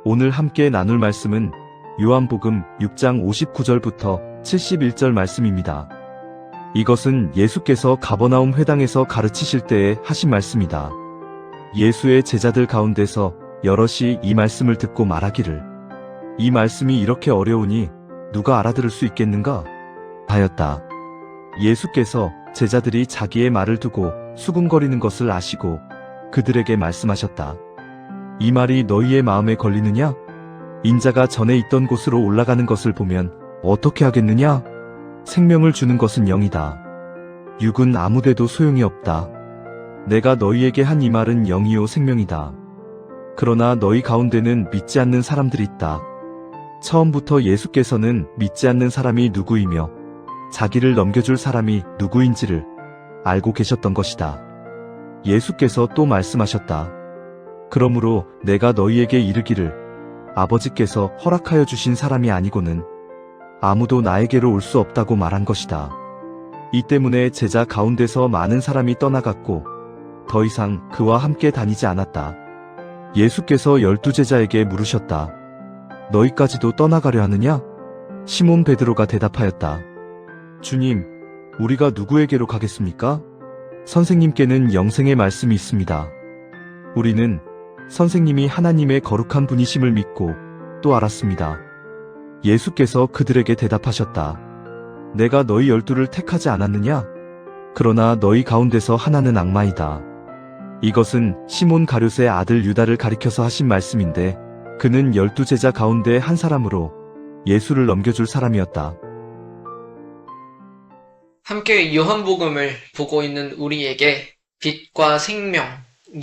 오늘 함께 나눌 말씀은 요한복음 6장 59절부터 71절 말씀입니다. 이것은 예수께서 가버나움 회당에서 가르치실 때에 하신 말씀이다. 예수의 제자들 가운데서 여럿이 이 말씀을 듣고 말하기를, 이 말씀이 이렇게 어려우니 누가 알아들을 수 있겠는가? 하였다. 예수께서 제자들이 자기의 말을 두고 수군거리는 것을 아시고 그들에게 말씀하셨다. 이 말이 너희의 마음에 걸리느냐? 인자가 전에 있던 곳으로 올라가는 것을 보면 어떻게 하겠느냐? 생명을 주는 것은 영이다. 육은 아무데도 소용이 없다. 내가 너희에게 한 이 말은 영이요 생명이다. 그러나 너희 가운데는 믿지 않는 사람들이 있다. 처음부터 예수께서는 믿지 않는 사람이 누구이며 자기를 넘겨줄 사람이 누구인지를 알고 계셨던 것이다. 예수께서 또 말씀하셨다. 그러므로 내가 너희에게 이르기를, 아버지께서 허락하여 주신 사람이 아니고는 아무도 나에게로 올 수 없다고 말한 것이다. 이 때문에 제자 가운데서 많은 사람이 떠나갔고 더 이상 그와 함께 다니지 않았다. 예수께서 12제자에게 물으셨다. 너희까지도 떠나가려 하느냐? 시몬 베드로가 대답하였다. 주님, 우리가 누구에게로 가겠습니까? 선생님께는 영생의 말씀이 있습니다. 우리는 선생님이 하나님의 거룩한 분이심을 믿고 또 알았습니다. 예수께서 그들에게 대답하셨다. 내가 너희 12를 택하지 않았느냐? 그러나 너희 가운데서 하나는 악마이다. 이것은 시몬 가룟의 아들 유다를 가리켜서 하신 말씀인데 그는 12제자 가운데 한 사람으로 예수를 넘겨줄 사람이었다. 함께 요한복음을 보고 있는 우리에게 빛과 생명,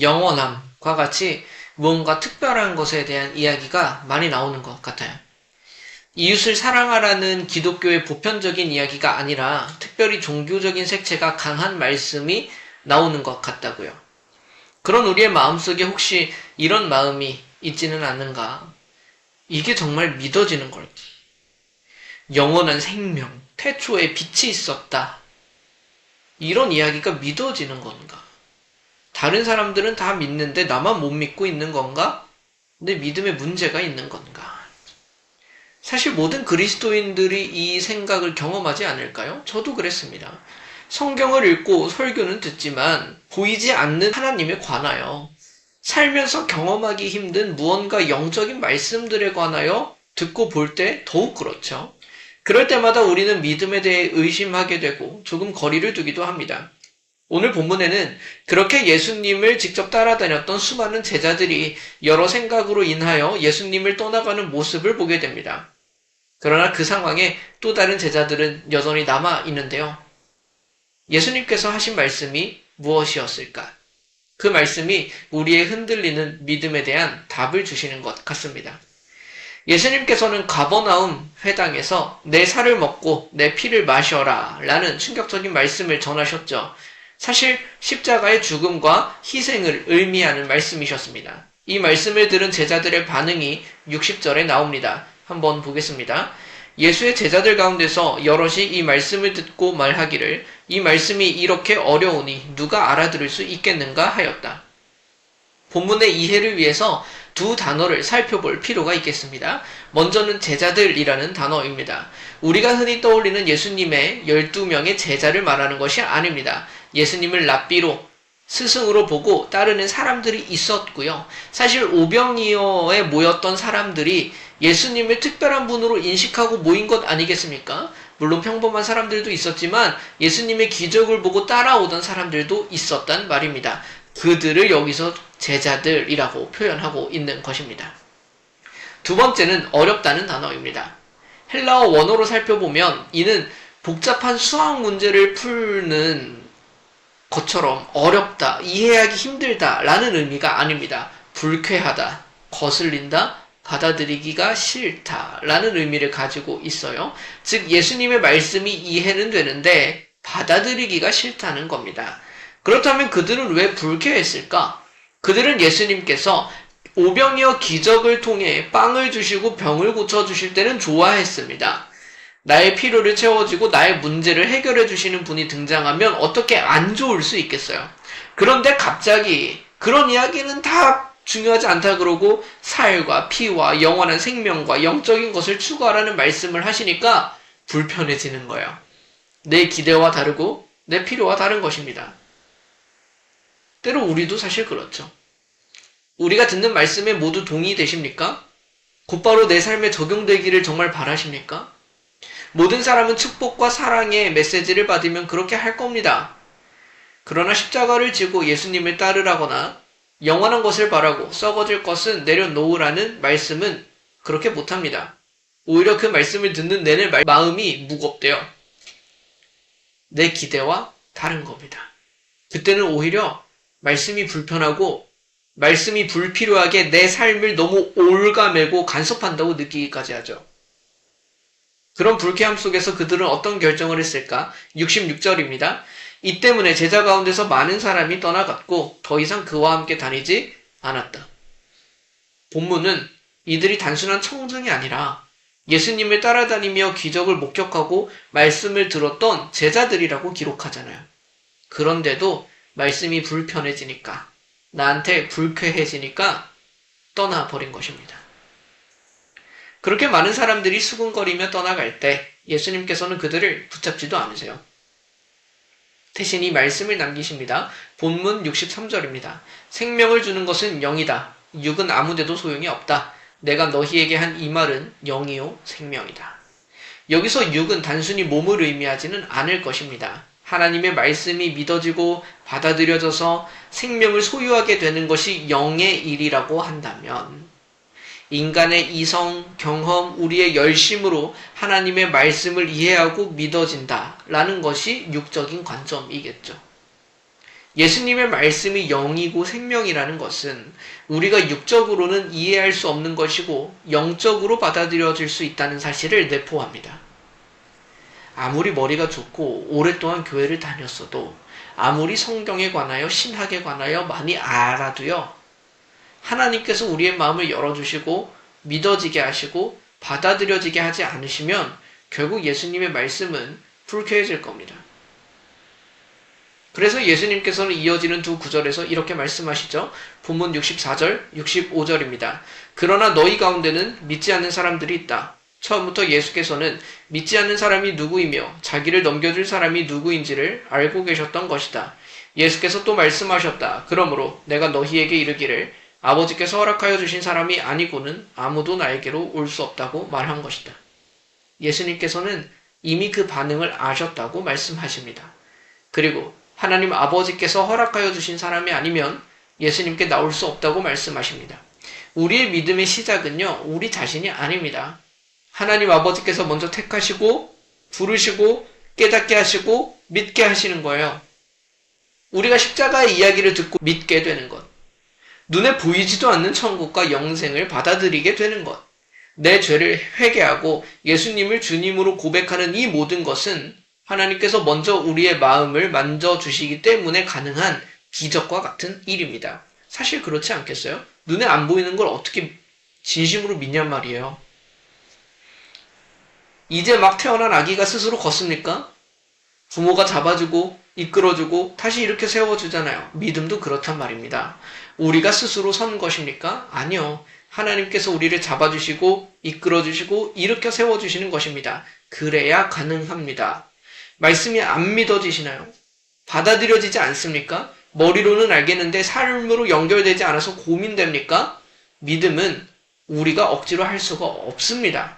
영원함과 같이 무언가 특별한 것에 대한 이야기가 많이 나오는 것 같아요. 이웃을 사랑하라는 기독교의 보편적인 이야기가 아니라 특별히 종교적인 색채가 강한 말씀이 나오는 것 같다고요. 그런 우리의 마음속에 혹시 이런 마음이 있지는 않는가? 이게 정말 믿어지는 걸까? 영원한 생명, 태초에 빛이 있었다. 이런 이야기가 믿어지는 건가? 다른 사람들은 다 믿는데 나만 못 믿고 있는 건가? 내 믿음에 문제가 있는 건가? 사실 모든 그리스도인들이 이 생각을 경험하지 않을까요? 저도 그랬습니다. 성경을 읽고 설교는 듣지만 보이지 않는 하나님에 관하여 살면서 경험하기 힘든 무언가 영적인 말씀들에 관하여 듣고 볼 때 더욱 그렇죠. 그럴 때마다 우리는 믿음에 대해 의심하게 되고 조금 거리를 두기도 합니다. 오늘 본문에는 그렇게 예수님을 직접 따라다녔던 수많은 제자들이 여러 생각으로 인하여 예수님을 떠나가는 모습을 보게 됩니다. 그러나 그 상황에 또 다른 제자들은 여전히 남아 있는데요. 예수님께서 하신 말씀이 무엇이었을까? 그 말씀이 우리의 흔들리는 믿음에 대한 답을 주시는 것 같습니다. 예수님께서는 가버나움 회당에서 내 살을 먹고 내 피를 마셔라 라는 충격적인 말씀을 전하셨죠. 사실 십자가의 죽음과 희생을 의미하는 말씀이셨습니다. 이 말씀을 들은 제자들의 반응이 60절에 나옵니다. 한번 보겠습니다. 예수의 제자들 가운데서 여럿이 이 말씀을 듣고 말하기를, 이 말씀이 이렇게 어려우니 누가 알아들을 수 있겠는가 하였다. 본문의 이해를 위해서 두 단어를 살펴볼 필요가 있겠습니다. 먼저는 제자들이라는 단어입니다. 우리가 흔히 떠올리는 예수님의 12명의 제자를 말하는 것이 아닙니다. 예수님을 랍비로, 스승으로 보고 따르는 사람들이 있었고요. 사실 오병이어에 모였던 사람들이 예수님을 특별한 분으로 인식하고 모인 것 아니겠습니까? 물론 평범한 사람들도 있었지만 예수님의 기적을 보고 따라오던 사람들도 있었단 말입니다. 그들을 여기서 제자들이라고 표현하고 있는 것입니다. 두 번째는 어렵다는 단어입니다. 헬라어 원어로 살펴보면 이는 복잡한 수학 문제를 푸는 것처럼 어렵다, 이해하기 힘들다 라는 의미가 아닙니다. 불쾌하다, 거슬린다, 받아들이기가 싫다 라는 의미를 가지고 있어요. 즉 예수님의 말씀이 이해는 되는데 받아들이기가 싫다는 겁니다. 그렇다면 그들은 왜 불쾌했을까? 그들은 예수님께서 오병이어 기적을 통해 빵을 주시고 병을 고쳐주실 때는 좋아했습니다. 나의 필요를 채워주고 나의 문제를 해결해 주시는 분이 등장하면 어떻게 안 좋을 수 있겠어요. 그런데 갑자기 그런 이야기는 다 중요하지 않다 그러고 살과 피와 영원한 생명과 영적인 것을 추구하라는 말씀을 하시니까 불편해지는 거예요. 내 기대와 다르고 내 필요와 다른 것입니다. 때로 우리도 사실 그렇죠. 우리가 듣는 말씀에 모두 동의되십니까? 곧바로 내 삶에 적용되기를 정말 바라십니까? 모든 사람은 축복과 사랑의 메시지를 받으면 그렇게 할 겁니다. 그러나 십자가를 지고 예수님을 따르라거나 영원한 것을 바라고 썩어질 것은 내려놓으라는 말씀은 그렇게 못합니다. 오히려 그 말씀을 듣는 내내 마음이 무겁대요. 내 기대와 다른 겁니다. 그때는 오히려 말씀이 불편하고 말씀이 불필요하게 내 삶을 너무 올가매고 간섭한다고 느끼기까지 하죠. 그런 불쾌함 속에서 그들은 어떤 결정을 했을까? 66절입니다. 이 때문에 제자 가운데서 많은 사람이 떠나갔고 더 이상 그와 함께 다니지 않았다. 본문은 이들이 단순한 청중이 아니라 예수님을 따라다니며 기적을 목격하고 말씀을 들었던 제자들이라고 기록하잖아요. 그런데도 말씀이 불편해지니까, 나한테 불쾌해지니까 떠나버린 것입니다. 그렇게 많은 사람들이 수군거리며 떠나갈 때 예수님께서는 그들을 붙잡지도 않으세요. 대신 이 말씀을 남기십니다. 본문 63절입니다. 생명을 주는 것은 영이다. 육은 아무데도 소용이 없다. 내가 너희에게 한 이 말은 영이요 생명이다. 여기서 육은 단순히 몸을 의미하지는 않을 것입니다. 하나님의 말씀이 믿어지고 받아들여져서 생명을 소유하게 되는 것이 영의 일이라고 한다면 인간의 이성, 경험, 우리의 열심으로 하나님의 말씀을 이해하고 믿어진다라는 것이 육적인 관점이겠죠. 예수님의 말씀이 영이고 생명이라는 것은 우리가 육적으로는 이해할 수 없는 것이고 영적으로 받아들여질 수 있다는 사실을 내포합니다. 아무리 머리가 좋고 오랫동안 교회를 다녔어도 아무리 성경에 관하여 신학에 관하여 많이 알아도요. 하나님께서 우리의 마음을 열어주시고 믿어지게 하시고 받아들여지게 하지 않으시면 결국 예수님의 말씀은 불쾌해질 겁니다. 그래서 예수님께서는 이어지는 두 구절에서 이렇게 말씀하시죠. 본문 64절, 65절입니다. 그러나 너희 가운데는 믿지 않는 사람들이 있다. 처음부터 예수께서는 믿지 않는 사람이 누구이며 자기를 넘겨줄 사람이 누구인지를 알고 계셨던 것이다. 예수께서 또 말씀하셨다. 그러므로 내가 너희에게 이르기를 아버지께서 허락하여 주신 사람이 아니고는 아무도 나에게로 올 수 없다고 말한 것이다. 예수님께서는 이미 그 반응을 아셨다고 말씀하십니다. 그리고 하나님 아버지께서 허락하여 주신 사람이 아니면 예수님께 나올 수 없다고 말씀하십니다. 우리의 믿음의 시작은요, 우리 자신이 아닙니다. 하나님 아버지께서 먼저 택하시고 부르시고 깨닫게 하시고 믿게 하시는 거예요. 우리가 십자가의 이야기를 듣고 믿게 되는 것. 눈에 보이지도 않는 천국과 영생을 받아들이게 되는 것. 내 죄를 회개하고 예수님을 주님으로 고백하는 이 모든 것은 하나님께서 먼저 우리의 마음을 만져주시기 때문에 가능한 기적과 같은 일입니다. 사실 그렇지 않겠어요? 눈에 안 보이는 걸 어떻게 진심으로 믿냔 말이에요. 이제 막 태어난 아기가 스스로 걷습니까? 부모가 잡아주고 이끌어주고 다시 이렇게 세워주잖아요. 믿음도 그렇단 말입니다. 우리가 스스로 선 것입니까? 아니요. 하나님께서 우리를 잡아주시고 이끌어주시고 일으켜 세워주시는 것입니다. 그래야 가능합니다. 말씀이 안 믿어지시나요? 받아들여지지 않습니까? 머리로는 알겠는데 삶으로 연결되지 않아서 고민됩니까? 믿음은 우리가 억지로 할 수가 없습니다.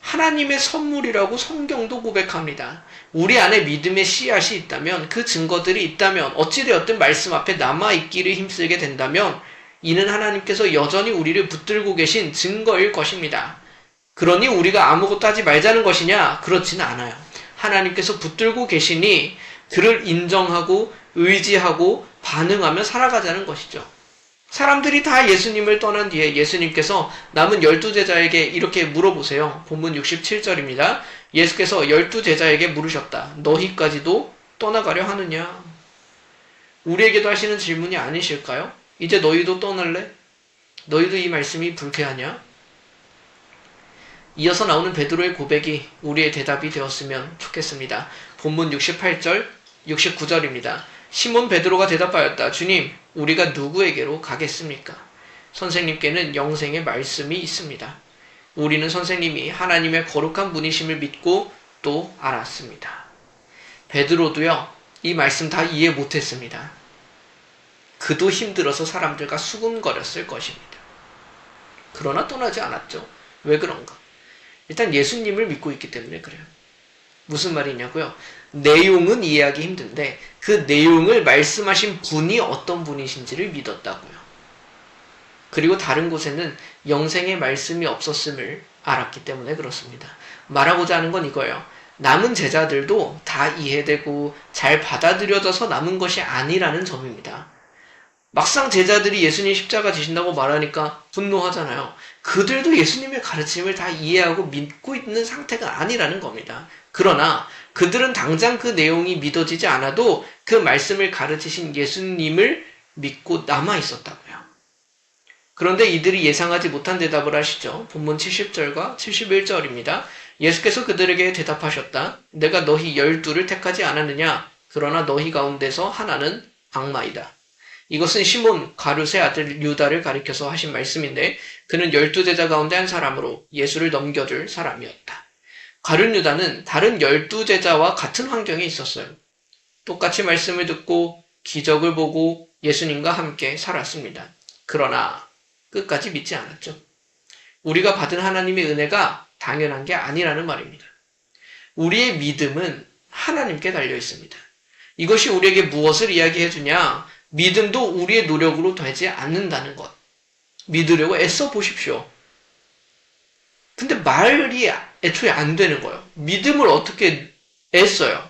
하나님의 선물이라고 성경도 고백합니다. 우리 안에 믿음의 씨앗이 있다면, 그 증거들이 있다면, 어찌되었든 말씀 앞에 남아있기를 힘쓰게 된다면 이는 하나님께서 여전히 우리를 붙들고 계신 증거일 것입니다. 그러니 우리가 아무것도 하지 말자는 것이냐? 그렇지는 않아요. 하나님께서 붙들고 계시니 그를 인정하고 의지하고 반응하며 살아가자는 것이죠. 사람들이 다 예수님을 떠난 뒤에 예수님께서 남은 12제자에게 이렇게 물어보세요. 본문 67절입니다. 예수께서 12제자에게 물으셨다. 너희까지도 떠나가려 하느냐? 우리에게도 하시는 질문이 아니실까요? 이제 너희도 떠날래? 너희도 이 말씀이 불쾌하냐? 이어서 나오는 베드로의 고백이 우리의 대답이 되었으면 좋겠습니다. 본문 68절, 69절입니다. 시몬 베드로가 대답하였다. 주님, 우리가 누구에게로 가겠습니까? 선생님께는 영생의 말씀이 있습니다. 우리는 선생님이 하나님의 거룩한 분이심을 믿고 또 알았습니다. 베드로도요, 이 말씀 다 이해 못했습니다. 그도 힘들어서 사람들과 수군거렸을 것입니다. 그러나 떠나지 않았죠. 왜 그런가? 일단 예수님을 믿고 있기 때문에 그래요. 무슨 말이냐고요? 내용은 이해하기 힘든데 그 내용을 말씀하신 분이 어떤 분이신지를 믿었다고요. 그리고 다른 곳에는 영생의 말씀이 없었음을 알았기 때문에 그렇습니다. 말하고자 하는 건 이거예요. 남은 제자들도 다 이해되고 잘 받아들여져서 남은 것이 아니라는 점입니다. 막상 제자들이 예수님 십자가 지신다고 말하니까 분노하잖아요. 그들도 예수님의 가르침을 다 이해하고 믿고 있는 상태가 아니라는 겁니다. 그러나 그들은 당장 그 내용이 믿어지지 않아도 그 말씀을 가르치신 예수님을 믿고 남아 있었다고요. 그런데 이들이 예상하지 못한 대답을 하시죠. 본문 70절과 71절입니다. 예수께서 그들에게 대답하셨다. 내가 너희 12를 택하지 않았느냐? 그러나 너희 가운데서 하나는 악마이다. 이것은 시몬 가룟의 아들 유다를 가리켜서 하신 말씀인데 그는 12제자 가운데 한 사람으로 예수를 넘겨줄 사람이었다. 가룟 유다는 다른 12제자와 같은 환경에 있었어요. 똑같이 말씀을 듣고 기적을 보고 예수님과 함께 살았습니다. 그러나 끝까지 믿지 않았죠. 우리가 받은 하나님의 은혜가 당연한 게 아니라는 말입니다. 우리의 믿음은 하나님께 달려 있습니다. 이것이 우리에게 무엇을 이야기해 주냐? 믿음도 우리의 노력으로 되지 않는다는 것. 믿으려고 애써 보십시오. 근데 말이 애초에 안 되는 거예요. 믿음을 어떻게 애써요?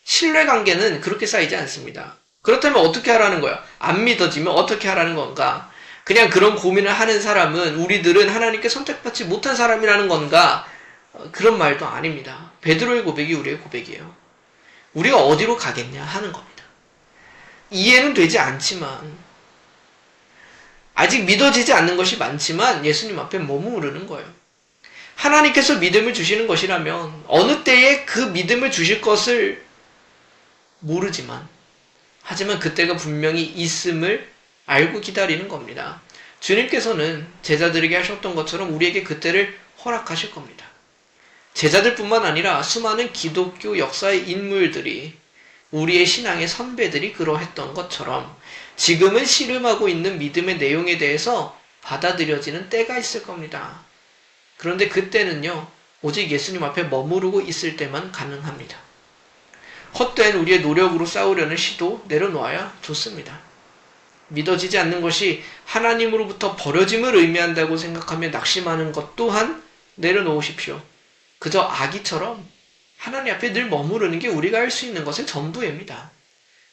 신뢰관계는 그렇게 쌓이지 않습니다. 그렇다면 어떻게 하라는 거야? 안 믿어지면 어떻게 하라는 건가? 그냥 그런 고민을 하는 사람은 우리들은 하나님께 선택받지 못한 사람이라는 건가? 그런 말도 아닙니다. 베드로의 고백이 우리의 고백이에요. 우리가 어디로 가겠냐 하는 겁니다. 이해는 되지 않지만 아직 믿어지지 않는 것이 많지만 예수님 앞에 머무르는 거예요. 하나님께서 믿음을 주시는 것이라면 어느 때에 그 믿음을 주실 것을 모르지만 하지만 그때가 분명히 있음을 알고 기다리는 겁니다. 주님께서는 제자들에게 하셨던 것처럼 우리에게 그때를 허락하실 겁니다. 제자들뿐만 아니라 수많은 기독교 역사의 인물들이 우리의 신앙의 선배들이 그러했던 것처럼 지금은 씨름하고 있는 믿음의 내용에 대해서 받아들여지는 때가 있을 겁니다. 그런데 그때는요, 오직 예수님 앞에 머무르고 있을 때만 가능합니다. 헛된 우리의 노력으로 싸우려는 시도 내려놓아야 좋습니다. 믿어지지 않는 것이 하나님으로부터 버려짐을 의미한다고 생각하며 낙심하는 것 또한 내려놓으십시오. 그저 아기처럼 하나님 앞에 늘 머무르는 게 우리가 할 수 있는 것의 전부입니다.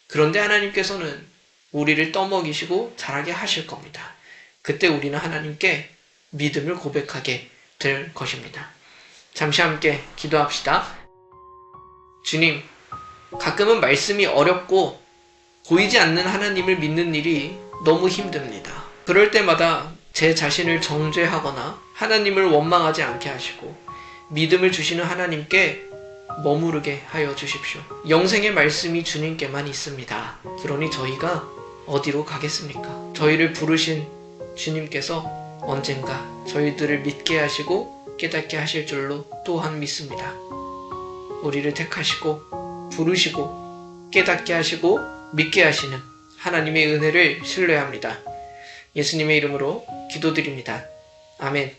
그런데 하나님께서는 우리를 떠먹이시고 자라게 하실 겁니다. 그때 우리는 하나님께 믿음을 고백하게 될 것입니다. 잠시 함께 기도합시다. 주님, 가끔은 말씀이 어렵고 보이지 않는 하나님을 믿는 일이 너무 힘듭니다. 그럴 때마다 제 자신을 정죄하거나 하나님을 원망하지 않게 하시고 믿음을 주시는 하나님께 머무르게 하여 주십시오. 영생의 말씀이 주님께만 있습니다. 그러니 저희가 어디로 가겠습니까? 저희를 부르신 주님께서 언젠가 저희들을 믿게 하시고 깨닫게 하실 줄로 또한 믿습니다. 우리를 택하시고 부르시고 깨닫게 하시고 믿게 하시는 하나님의 은혜를 신뢰합니다. 예수님의 이름으로 기도드립니다. 아멘.